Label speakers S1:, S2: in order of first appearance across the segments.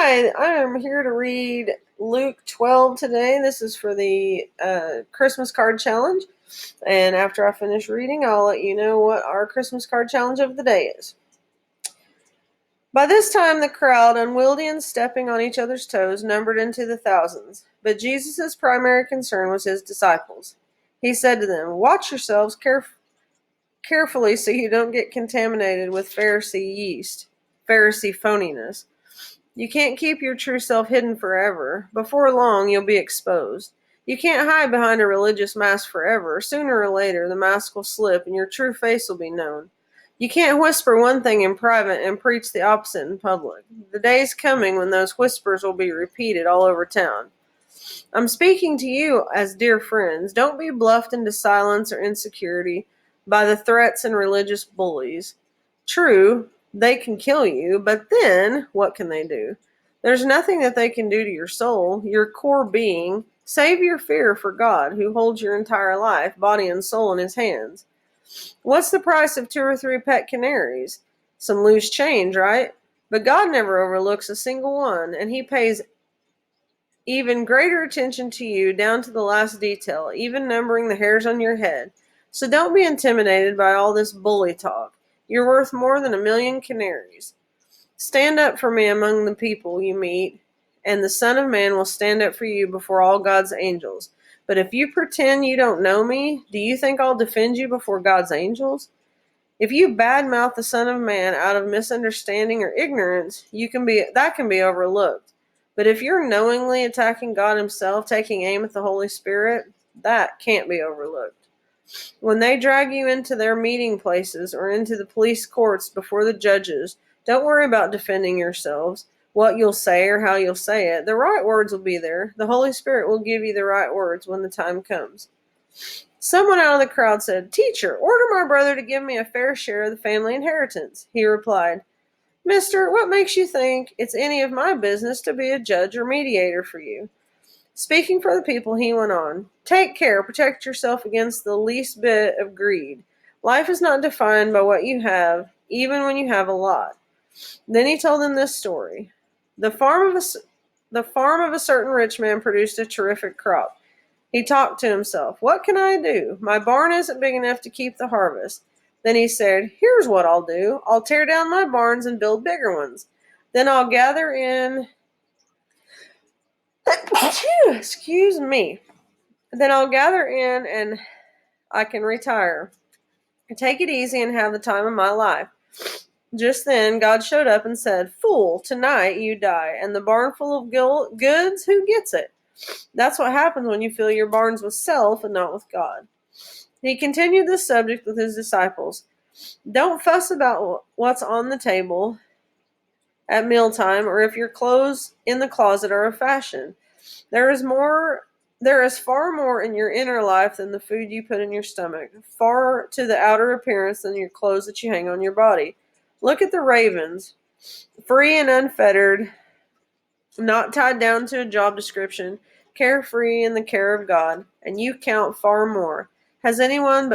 S1: Hi, I am here to read Luke 12 today. This is for the Christmas card challenge. And after I finish reading, I'll let you know what our Christmas card challenge of the day is. By this time, the crowd, unwieldy and stepping on each other's toes, numbered into the thousands. But Jesus' primary concern was his disciples. He said to them, "Watch yourselves carefully so you don't get contaminated with Pharisee yeast, Pharisee phoniness. You can't keep your true self hidden forever. Before long, you'll be exposed. You can't hide behind a religious mask forever. Sooner or later, the mask will slip and your true face will be known. You can't whisper one thing in private and preach the opposite in public. The day's coming when those whispers will be repeated all over town. I'm speaking to you as dear friends. Don't be bluffed into silence or insecurity by the threats and religious bullies. True, they can kill you, but then what can they do? There's nothing that they can do to your soul, your core being. Save your fear for God, who holds your entire life, body and soul in his hands. What's the price of 2 or 3 pet canaries? Some loose change, right? But God never overlooks a single one, and he pays even greater attention to you down to the last detail, even numbering the hairs on your head. So don't be intimidated by all this bully talk. You're worth more than 1,000,000 canaries. Stand up for me among the people you meet, and the Son of Man will stand up for you before all God's angels. But if you pretend you don't know me, do you think I'll defend you before God's angels? If you badmouth the Son of Man out of misunderstanding or ignorance, that can be overlooked. But if you're knowingly attacking God himself, taking aim at the Holy Spirit, that can't be overlooked. When they drag you into their meeting places or into the police courts before the judges, don't worry about defending yourselves, what you'll say or how you'll say it. The right words will be there. The Holy Spirit will give you the right words when the time comes. Someone out of the crowd said, "Teacher, order my brother to give me a fair share of the family inheritance." He replied, "Mister, what makes you think it's any of my business to be a judge or mediator for you?" Speaking for the people, he went on, "Take care, protect yourself against the least bit of greed. Life is not defined by what you have, even when you have a lot." Then he told them this story. The farm of a certain rich man produced a terrific crop. He talked to himself, "What can I do? My barn isn't big enough to keep the harvest." Then he said, "Here's what I'll do. I'll tear down my barns and build bigger ones. Then I'll gather in excuse me. Then I'll gather in and I can retire. Take it easy and have the time of my life." Just then, God showed up and said, "Fool, tonight you die, and the barn full of goods, who gets it?" That's what happens when you fill your barns with self and not with God. He continued this subject with his disciples. Don't fuss about what's on the table at mealtime or if your clothes in the closet are of fashion. There is far more in your inner life than the food you put in your stomach, far to the outer appearance than your clothes that you hang on your body. Look at the ravens, free and unfettered, not tied down to a job description, carefree in the care of God, and you count far more. Has anyone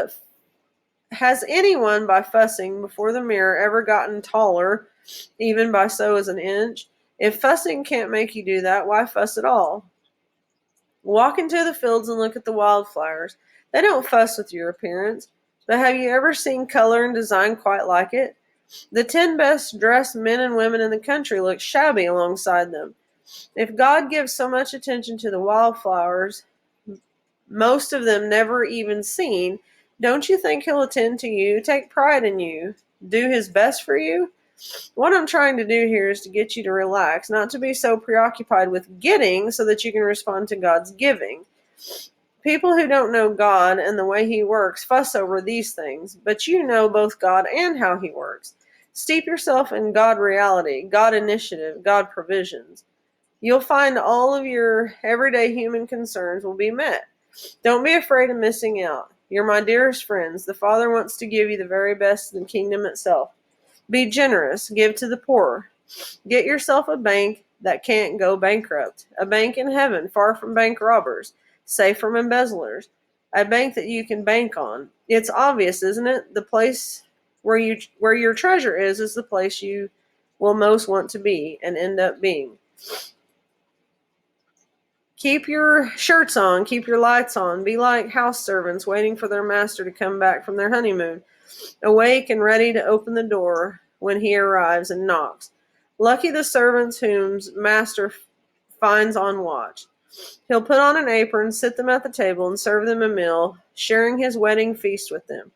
S1: by fussing before the mirror ever gotten taller, even by so as an inch? If fussing can't make you do that, why fuss at all? Walk into the fields and look at the wildflowers. They don't fuss with your appearance, but have you ever seen color and design quite like it? The 10 best dressed men and women in the country look shabby alongside them. If God gives so much attention to the wildflowers, most of them never even seen, don't you think he'll attend to you, take pride in you, do his best for you? What I'm trying to do here is to get you to relax, not to be so preoccupied with getting so that you can respond to God's giving. People who don't know God and the way he works fuss over these things, but you know both God and how he works. Steep yourself in God reality, God initiative, God provisions. You'll find all of your everyday human concerns will be met. Don't be afraid of missing out. You're my dearest friends. The Father wants to give you the very best in the kingdom itself. Be generous. Give to the poor. Get yourself a bank that can't go bankrupt. A bank in heaven, far from bank robbers, safe from embezzlers. A bank that you can bank on. It's obvious, isn't it? The place where your treasure is the place you will most want to be and end up being. Keep your shirts on, keep your lights on, be like house servants waiting for their master to come back from their honeymoon, awake and ready to open the door when he arrives and knocks. Lucky the servants whom master finds on watch. He'll put on an apron, sit them at the table, and serve them a meal, sharing his wedding feast with them.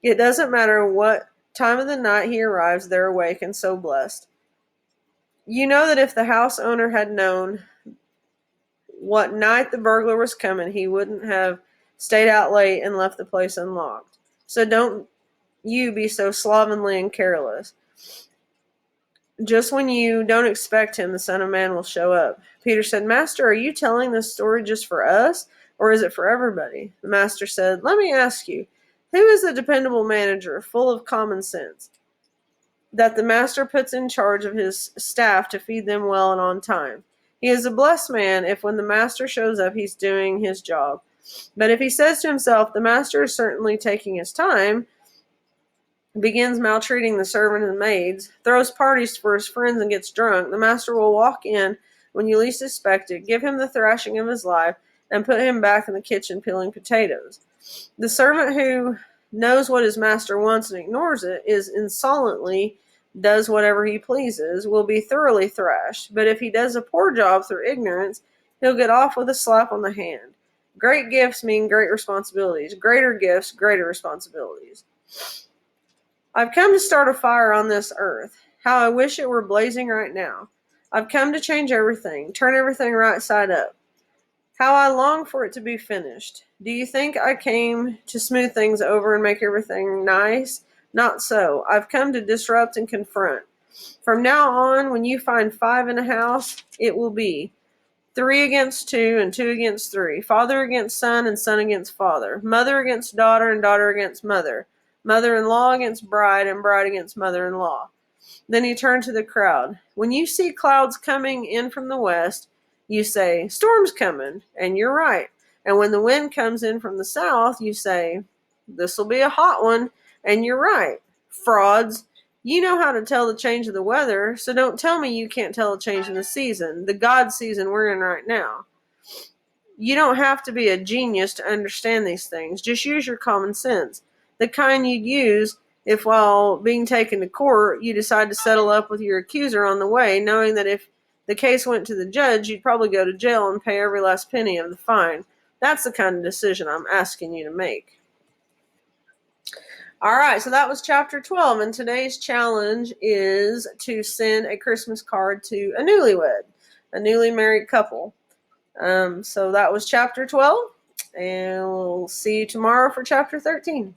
S1: It doesn't matter what time of the night he arrives, they're awake and so blessed. You know that if the house owner had known what night the burglar was coming, he wouldn't have stayed out late and left the place unlocked. So don't you be so slovenly and careless. Just when you don't expect him, the Son of Man will show up. Peter said, Master, are you telling this story just for us, or is it for everybody? The master said, Let me ask you, who is the dependable manager, full of common sense, that the master puts in charge of his staff to feed them well and on time? He is a blessed man if when the master shows up, he's doing his job. But if he says to himself, the master is certainly taking his time, begins maltreating the servant and maids, throws parties for his friends and gets drunk, the master will walk in when you least expect it, give him the thrashing of his life, and put him back in the kitchen peeling potatoes. The servant who knows what his master wants and ignores it, is insolently does whatever he pleases, will be thoroughly thrashed. But if he does a poor job through ignorance, he'll get off with a slap on the hand. Great gifts mean great responsibilities. Greater gifts, greater responsibilities. I've come to start a fire on this earth. How I wish it were blazing right now. I've come to change everything, turn everything right side up. How I long for it to be finished. Do you think I came to smooth things over and make everything nice? Not so. I've come to disrupt and confront. From now on, when you find 5 in a house, it will be 3 against 2 and 2 against 3, father against son and son against father, mother against daughter and daughter against mother, mother-in-law against bride and bride against mother-in-law. Then he turned to the crowd. When you see clouds coming in from the west, you say, storm's coming, and you're right. And when the wind comes in from the south, you say, this'll be a hot one, and you're right. Frauds. You know how to tell the change of the weather, so don't tell me you can't tell a change in the season, the God season we're in right now. You don't have to be a genius to understand these things. Just use your common sense. The kind you'd use if while being taken to court, you decide to settle up with your accuser on the way, knowing that if the case went to the judge, you'd probably go to jail and pay every last penny of the fine. That's the kind of decision I'm asking you to make. All right, so that was chapter 12, and today's challenge is to send a Christmas card to a newlywed, a newly married couple. So that was chapter 12, and we'll see you tomorrow for chapter 13.